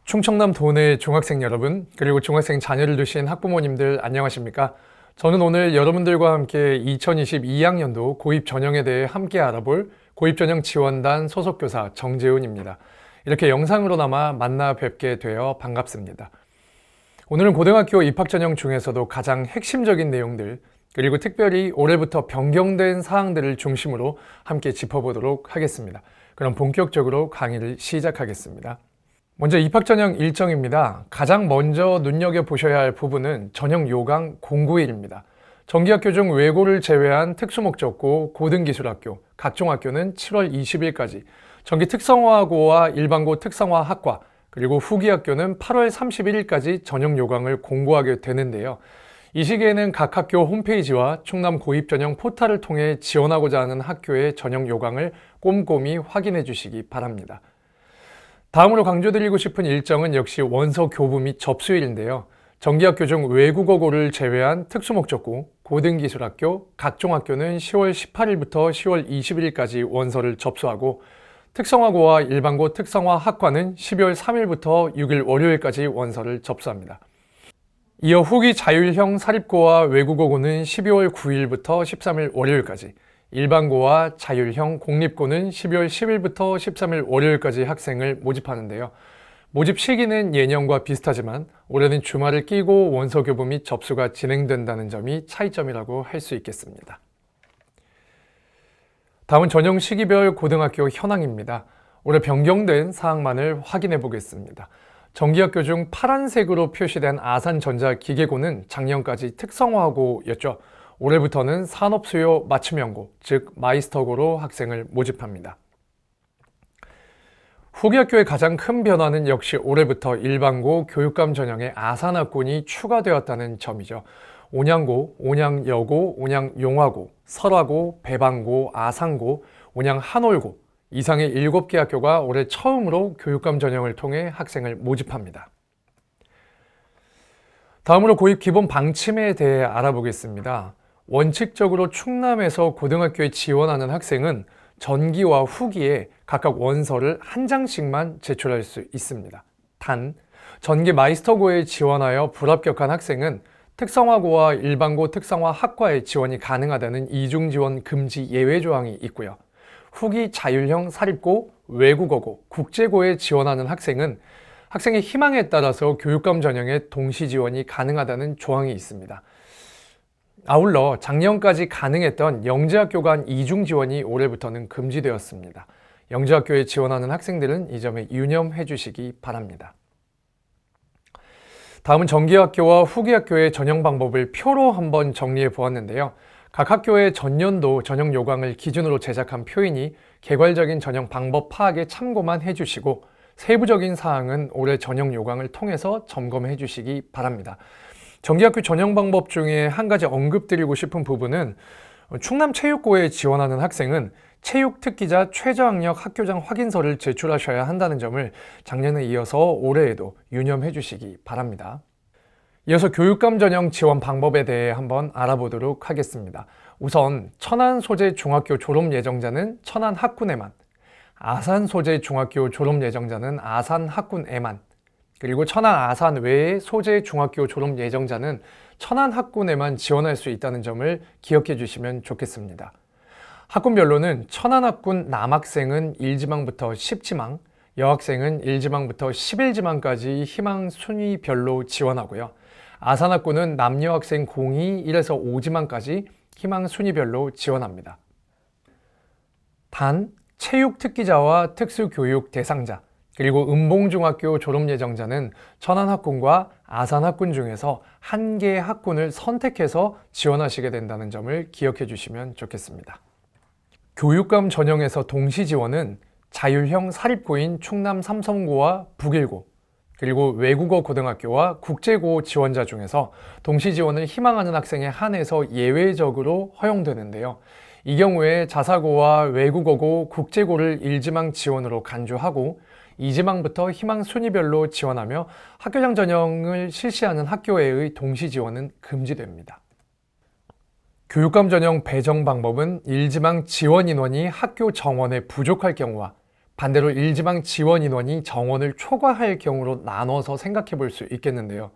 충청남 도내 중학생 여러분, 그리고 중학생 자녀를 두신 학부모님들 안녕하십니까? 저는 오늘 여러분들과 함께 2022학년도 고입 전형에 대해 함께 알아볼 고입전형 지원단 소속교사 정재훈입니다. 이렇게 영상으로나마 만나 뵙게 되어 반갑습니다. 오늘은 고등학교 입학전형 중에서도 가장 핵심적인 내용들, 그리고 특별히 올해부터 변경된 사항들을 중심으로 함께 짚어보도록 하겠습니다. 그럼 본격적으로 강의를 시작하겠습니다. 먼저 입학전형 일정입니다. 가장 먼저 눈여겨보셔야 할 부분은 전형 요강 공고일입니다. 정기학교 중 외고를 제외한 특수목적고, 고등기술학교, 각종 학교는 7월 20일까지, 정기 특성화고와 일반고 특성화학과, 그리고 후기학교는 8월 31일까지 전형 요강을 공고하게 되는데요. 이 시기에는 각 학교 홈페이지와 충남 고입전형 포탈을 통해 지원하고자 하는 학교의 전형 요강을 꼼꼼히 확인해 주시기 바랍니다. 다음으로 강조드리고 싶은 일정은 역시 원서 교부 및 접수일인데요. 정기학교 중 외국어고를 제외한 특수목적고, 고등기술학교, 각종 학교는 10월 18일부터 10월 20일까지 원서를 접수하고, 특성화고와 일반고 특성화학과는 12월 3일부터 6일 월요일까지 원서를 접수합니다. 이어 후기 자율형 사립고와 외국어고는 12월 9일부터 13일 월요일까지, 일반고와 자율형 공립고는 12월 10일부터 13일 월요일까지 학생을 모집하는데요. 모집 시기는 예년과 비슷하지만 올해는 주말을 끼고 원서 교부 및 접수가 진행된다는 점이 차이점이라고 할 수 있겠습니다. 다음은 전형 시기별 고등학교 현황입니다. 올해 변경된 사항만을 확인해 보겠습니다. 정기학교 중 파란색으로 표시된 아산전자기계고는 작년까지 특성화고였죠. 올해부터는 산업수요 맞춤형고, 즉 마이스터고로 학생을 모집합니다. 후기학교의 가장 큰 변화는 역시 올해부터 일반고 교육감 전형에 아산학군이 추가되었다는 점이죠. 온양고, 온양여고, 온양용화고, 설화고, 배방고, 아산고, 온양한올고 이상의 7개 학교가 올해 처음으로 교육감 전형을 통해 학생을 모집합니다. 다음으로 고입 기본 방침에 대해 알아보겠습니다. 원칙적으로 충남에서 고등학교에 지원하는 학생은 전기와 후기에 각각 원서를 한 장씩만 제출할 수 있습니다. 단, 전기 마이스터고에 지원하여 불합격한 학생은 특성화고와 일반고 특성화학과에 지원이 가능하다는 이중 지원 금지 예외 조항이 있고요. 후기 자율형 사립고, 외국어고, 국제고에 지원하는 학생은 학생의 희망에 따라서 교육감 전형에 동시 지원이 가능하다는 조항이 있습니다. 아울러 작년까지 가능했던 영재학교 간 이중 지원이 올해부터는 금지되었습니다. 영재학교에 지원하는 학생들은 이 점에 유념해 주시기 바랍니다. 다음은 정기학교와 후기학교의 전형 방법을 표로 한번 정리해 보았는데요. 각 학교의 전년도 전형 요강을 기준으로 제작한 표이니 개괄적인 전형 방법 파악에 참고만 해주시고 세부적인 사항은 올해 전형 요강을 통해서 점검해 주시기 바랍니다. 정기학교 전형 방법 중에 한 가지 언급드리고 싶은 부분은 충남체육고에 지원하는 학생은 체육특기자 최저학력 학교장 확인서를 제출하셔야 한다는 점을 작년에 이어서 올해에도 유념해 주시기 바랍니다. 이어서 교육감 전형 지원 방법에 대해 한번 알아보도록 하겠습니다. 우선 천안 소재 중학교 졸업 예정자는 천안 학군에만, 아산 소재 중학교 졸업 예정자는 아산 학군에만, 그리고 천안 아산 외의 소재 중학교 졸업 예정자는 천안 학군에만 지원할 수 있다는 점을 기억해 주시면 좋겠습니다. 학군별로는 천안 학군 남학생은 1지망부터 10지망, 여학생은 1지망부터 11지망까지 희망 순위별로 지원하고요. 아산 학군은 남녀 학생 공이 1에서 5지망까지 희망 순위별로 지원합니다. 단, 체육 특기자와 특수교육 대상자, 그리고 은봉중학교 졸업 예정자는 천안 학군과 아산 학군 중에서 한 개의 학군을 선택해서 지원하시게 된다는 점을 기억해 주시면 좋겠습니다. 교육감 전형에서 동시 지원은 자율형 사립고인 충남 삼성고와 북일고, 그리고 외국어 고등학교와 국제고 지원자 중에서 동시 지원을 희망하는 학생에 한해서 예외적으로 허용되는데요. 이 경우에 자사고와 외국어고, 국제고를 1지망 지원으로 간주하고 2지망부터 희망 순위별로 지원하며 학교장 전형을 실시하는 학교에의 동시 지원은 금지됩니다. 교육감 전형 배정 방법은 1지망 지원 인원이 학교 정원에 부족할 경우와 반대로 일지망 지원 인원이 정원을 초과할 경우로 나눠서 생각해 볼 수 있겠는데요.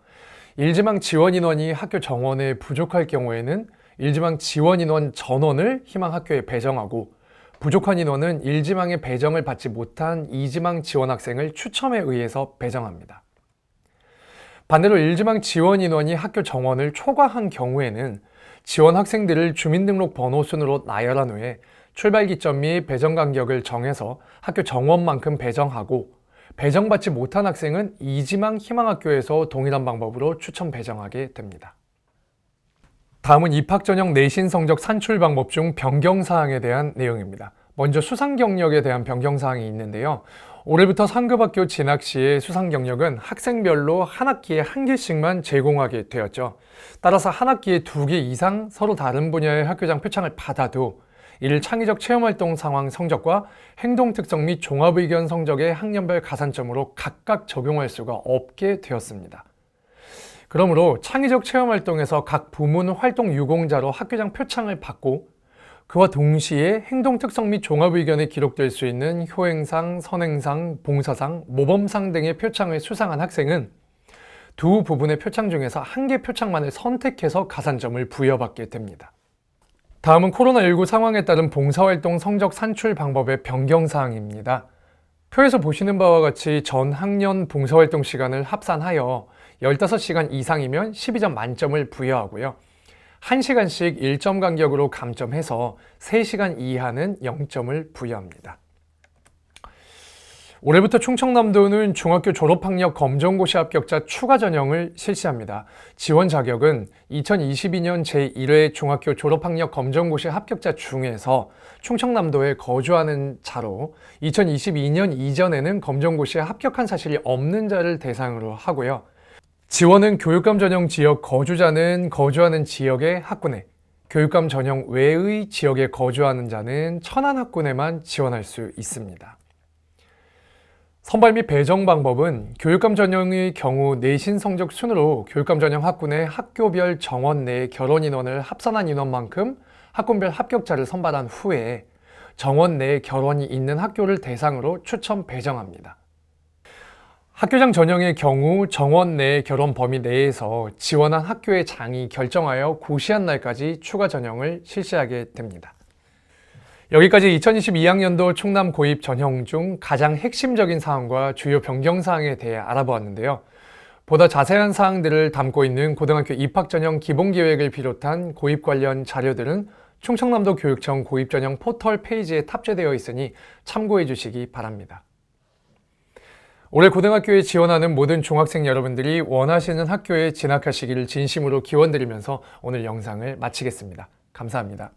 일지망 지원 인원이 학교 정원에 부족할 경우에는 일지망 지원 인원 전원을 희망 학교에 배정하고, 부족한 인원은 일지망의 배정을 받지 못한 이지망 지원 학생을 추첨에 의해서 배정합니다. 반대로 일지망 지원 인원이 학교 정원을 초과한 경우에는 지원 학생들을 주민등록 번호 순으로 나열한 후에 출발 기점 및 배정 간격을 정해서 학교 정원만큼 배정하고, 배정받지 못한 학생은 이지망 희망학교에서 동일한 방법으로 추첨 배정하게 됩니다. 다음은 입학 전형 내신 성적 산출 방법 중 변경사항에 대한 내용입니다. 먼저 수상 경력에 대한 변경사항이 있는데요. 올해부터 상급학교 진학 시의 수상 경력은 학생별로 한 학기에 한 개씩만 제공하게 되었죠. 따라서 한 학기에 2개 이상 서로 다른 분야의 학교장 표창을 받아도 이를 창의적 체험활동 상황 성적과 행동 특성 및 종합의견 성적의 학년별 가산점으로 각각 적용할 수가 없게 되었습니다. 그러므로 창의적 체험활동에서 각 부문 활동 유공자로 학교장 표창을 받고, 그와 동시에 행동 특성 및 종합의견에 기록될 수 있는 효행상, 선행상, 봉사상, 모범상 등의 표창을 수상한 학생은 두 부분의 표창 중에서 한 개 표창만을 선택해서 가산점을 부여받게 됩니다. 다음은 코로나19 상황에 따른 봉사활동 성적 산출 방법의 변경사항입니다. 표에서 보시는 바와 같이 전 학년 봉사활동 시간을 합산하여 15시간 이상이면 12점 만점을 부여하고요. 1시간씩 1점 간격으로 감점해서 3시간 이하는 0점을 부여합니다. 올해부터 충청남도는 중학교 졸업학력 검정고시 합격자 추가 전형을 실시합니다. 지원 자격은 2022년 제1회 중학교 졸업학력 검정고시 합격자 중에서 충청남도에 거주하는 자로 2022년 이전에는 검정고시에 합격한 사실이 없는 자를 대상으로 하고요. 지원은 교육감 전형 지역 거주자는 거주하는 지역의 학군에, 교육감 전형 외의 지역에 거주하는 자는 천안 학군에만 지원할 수 있습니다. 선발 및 배정 방법은 교육감 전형의 경우 내신 성적 순으로 교육감 전형 학군의 학교별 정원 내 결원 인원을 합산한 인원만큼 학군별 합격자를 선발한 후에 정원 내에 결원이 있는 학교를 대상으로 추첨 배정합니다. 학교장 전형의 경우 정원 내 결원 범위 내에서 지원한 학교의 장이 결정하여 고시한 날까지 추가 전형을 실시하게 됩니다. 여기까지 2022학년도 충남 고입 전형 중 가장 핵심적인 사항과 주요 변경 사항에 대해 알아보았는데요. 보다 자세한 사항들을 담고 있는 고등학교 입학 전형 기본 계획을 비롯한 고입 관련 자료들은 충청남도 교육청 고입 전형 포털 페이지에 탑재되어 있으니 참고해 주시기 바랍니다. 올해 고등학교에 지원하는 모든 중학생 여러분들이 원하시는 학교에 진학하시기를 진심으로 기원드리면서 오늘 영상을 마치겠습니다. 감사합니다.